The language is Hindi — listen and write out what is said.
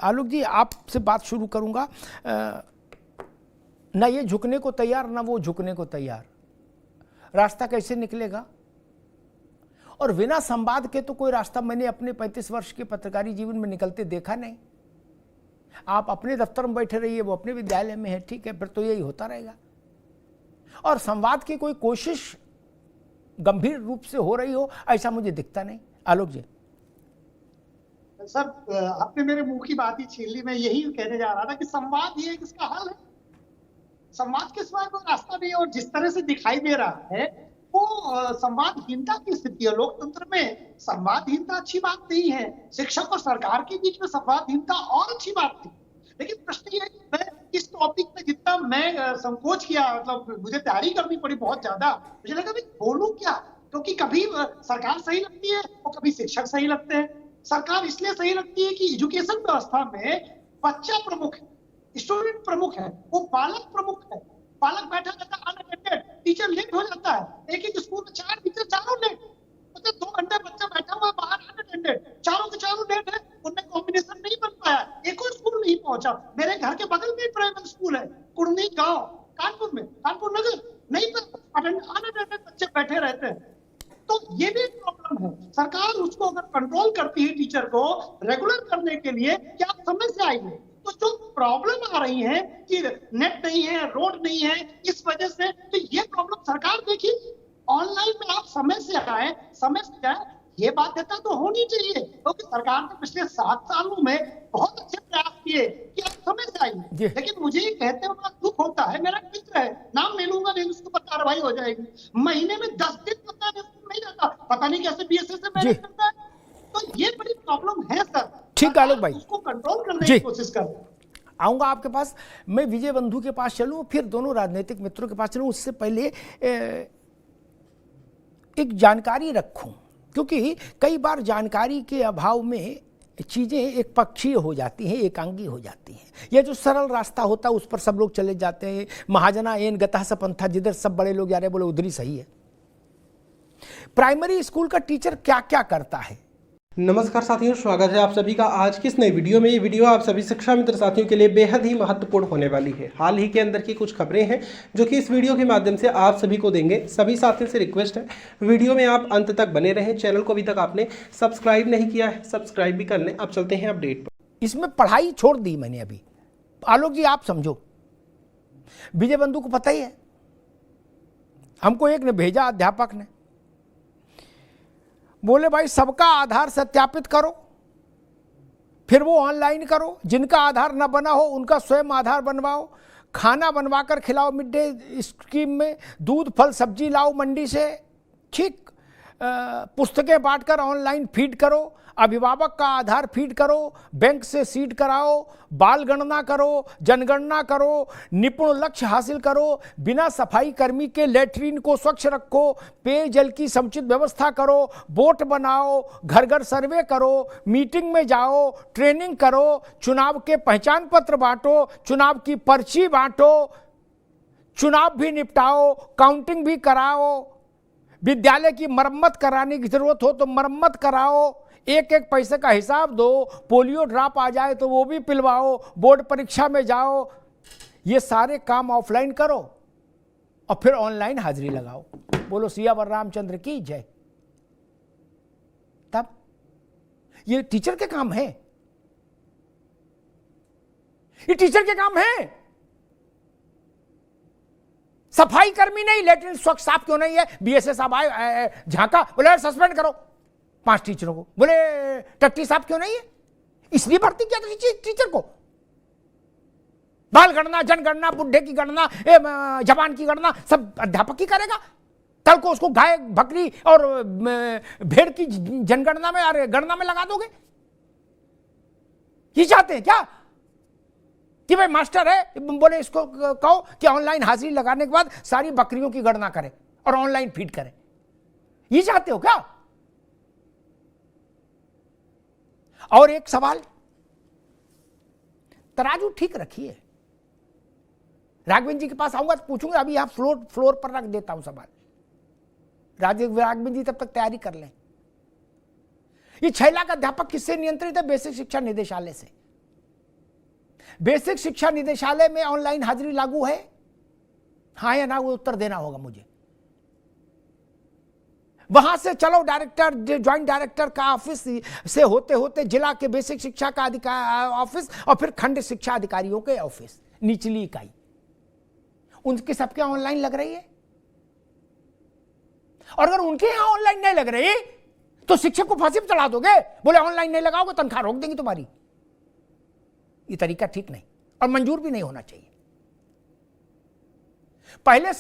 आलोक जी आपसे बात शुरू करूंगा। ना ये झुकने को तैयार ना वो झुकने को तैयार, रास्ता कैसे निकलेगा? और बिना संवाद के तो कोई रास्ता मैंने अपने 35 वर्ष के पत्रकारी जीवन में निकलते देखा नहीं। आप अपने दफ्तर में बैठे रहिए, वो अपने विद्यालय में है, ठीक है, फिर तो यही होता रहेगा। और संवाद की कोई कोशिश गंभीर रूप से हो रही हो ऐसा मुझे दिखता नहीं। आलोक जी। सर, आपने मेरे मुंह की बात ही छीन ली। मैं यही कहने जा रहा था कि संवाद ही एक इसका हल है। संवाद के सिवा कोई रास्ता नहीं है। और जिस तरह से दिखाई दे रहा है वो संवादहीनता की स्थिति है। लोकतंत्र में संवादहीनता अच्छी बात नहीं है। शिक्षक और सरकार के बीच में संवादहीनता और अच्छी बात थी। लेकिन प्रश्न ये है कि मैं इस टॉपिक में जितना मैं संकोच किया, मतलब मुझे तैयारी करनी पड़ी बहुत ज्यादा। मुझे लगा भाई बोलूं क्या, क्योंकि कभी सरकार सही लगती है और कभी शिक्षक सही लगते हैं। सरकार इसलिए सही लगती है कि एजुकेशन व्यवस्था में बच्चा प्रमुख है, स्टूडेंट प्रमुख है, वो बालक प्रमुख है। बालक बैठा रहता है अनअटेंडेड, टीचर लेट हो जाता है। एक ही स्कूल में 4 टीचर, चारों लेट। मतलब 2 घंटे बच्चा बैठा हुआ बाहर अनअटेंडेड, चारों के चारों लेट है। उनमें कॉम्बिनेशन नहीं बन पाया, एक और स्कूल नहीं पहुंचा। मेरे घर के बगल में प्राइवेट स्कूल है, कुर्मी गांव, कानपुर में, कानपुर नगर, नहीं अनअटेंडेड बच्चे बैठे रहते हैं। तो ये भी एक प्रॉब्लम है। सरकार उसको अगर कंट्रोल करती है, टीचर को रेगुलर करने के लिए, क्या समय से आएंगे? तो जो प्रॉब्लम आ रही है कि नेट नहीं है, रोड नहीं है, इस वजह से, तो ये प्रॉब्लम सरकार देखी। ऑनलाइन में आप समय से आए, समय से जाए, ये बाध्यता तो होनी चाहिए, क्योंकि सरकार ने पिछले 7 सालों में बहुत अच्छे प्रयास किए कि आप समय से आइए। लेकिन मुझे ये कहते हुए दुख होता है, मेरा मित्र है, नाम ले लूंगा नहीं, उसके ऊपर कार्रवाई हो जाएगी। महीने में 10 दिन पता नहीं जाता, पता नहीं कैसे बीएसएस से मैनेज करता है। तो ये बड़ी प्रॉब्लम है सर। ठीक है आलोक भाई, उसको कंट्रोल करने की कोशिश कर। आऊंगा आपके पास। मैं विजय बंधु के पास चलूं, फिर दोनों राजनीतिक मित्रों के पास चलूं। उससे पहले एक जानकारी रखूं, क्योंकि कई बार जानकारी के अभाव में चीज़ें एक पक्षीय हो जाती हैं, एकांगी हो जाती हैं। ये जो सरल रास्ता होता है उस पर सब लोग चले जाते हैं। महाजना एन गतः सपंथा, जिधर सब बड़े लोग जा रहे बोले उधर ही सही है। प्राइमरी स्कूल का टीचर क्या क्या करता है? नमस्कार साथियों, स्वागत है आप सभी का आज की इस नई वीडियो में। ये वीडियो आप सभी शिक्षा मित्र साथियों के लिए बेहद ही महत्वपूर्ण होने वाली है। हाल ही के अंदर की कुछ खबरें हैं जो कि इस वीडियो के माध्यम से आप सभी को देंगे। सभी साथियों से रिक्वेस्ट है, वीडियो में आप अंत तक बने रहें। चैनल को अभी तक आपने सब्सक्राइब नहीं किया है, सब्सक्राइब भी कर लें। अब चलते हैं अपडेट पर। इसमें पढ़ाई छोड़ दी मैंने अभी। आलोक जी आप समझो, विजय बंधु को पता ही है, हमको एक ने भेजा, अध्यापक ने, बोले भाई सबका आधार सत्यापित करो, फिर वो ऑनलाइन करो। जिनका आधार न बना हो उनका स्वयं आधार बनवाओ, खाना बनवा कर खिलाओ मिड डे स्कीम में, दूध फल सब्जी लाओ मंडी से, ठीक, पुस्तकें बांटकर ऑनलाइन फीड करो, अभिभावक का आधार फीड करो, बैंक से सीड कराओ, बाल गणना करो, जनगणना करो, निपुण लक्ष्य हासिल करो, बिना सफाई कर्मी के लेटरिन को स्वच्छ रखो, पेयजल की समुचित व्यवस्था करो, बोट बनाओ, घर घर सर्वे करो, मीटिंग में जाओ, ट्रेनिंग करो, चुनाव के पहचान पत्र बांटो, चुनाव की पर्ची बांटो, चुनाव भी निपटाओ, काउंटिंग भी कराओ, विद्यालय की मरम्मत कराने की जरूरत हो तो मरम्मत कराओ, एक एक पैसे का हिसाब दो, पोलियो ड्रॉप आ जाए तो वो भी पिलवाओ, बोर्ड परीक्षा में जाओ। ये सारे काम ऑफलाइन करो और फिर ऑनलाइन हाजिरी लगाओ। बोलो सियावर रामचंद्र की जय। तब ये टीचर के काम है, ये टीचर के काम है। सफाई कर्मी नहीं, लेटरिन स्वच्छ साफ क्यों नहीं है? बीएसएस साहब आए, झांका, बोले सस्पेंड करो 5 टीचरों को। बोले टट्टी साहब क्यों नहीं है? इसलिए भर्ती किया था टीचर को। बाल गणना, जनगणना, बुढ़े की गणना, जवान की गणना सब अध्यापक ही करेगा। कल को उसको गाय, बकरी और भेड़ की जनगणना में, अरे गणना में लगा दोगे? ये चाहते हैं क्या कि भाई मास्टर है, बोले इसको कहो कि ऑनलाइन हाजिरी लगाने के बाद सारी बकरियों की गणना करे और ऑनलाइन फीड करे? ये चाहते हो क्या? और एक सवाल, तराजू ठीक रखिए। राघवेंद्र जी के पास आऊंगा तो पूछूंगा, अभी यहां फ्लोर पर रख देता हूं सवाल। राघवेंद्र जी तब तक तैयारी कर लें। ये 6 लाख अध्यापक किससे नियंत्रित है? बेसिक शिक्षा निदेशालय से। बेसिक शिक्षा निदेशालय में ऑनलाइन हाजिरी लागू है? हाँ या ना, वो उत्तर देना होगा मुझे। वहां से चलो डायरेक्टर, ज्वाइंट डायरेक्टर का ऑफिस से होते होते जिला के बेसिक शिक्षा का ऑफिस और फिर खंड शिक्षा अधिकारियों के ऑफिस, निचली इकाई, उनके सबके ऑनलाइन लग रही है। और अगर उनके यहां ऑनलाइन नहीं लग रही तो शिक्षक को फांसी पर चढ़ा दोगे, बोले ऑनलाइन नहीं लगाओगे तनख्वाह रोक देंगे तुम्हारी। ये तरीका ठीक नहीं और मंजूर भी नहीं होना चाहिए। पहले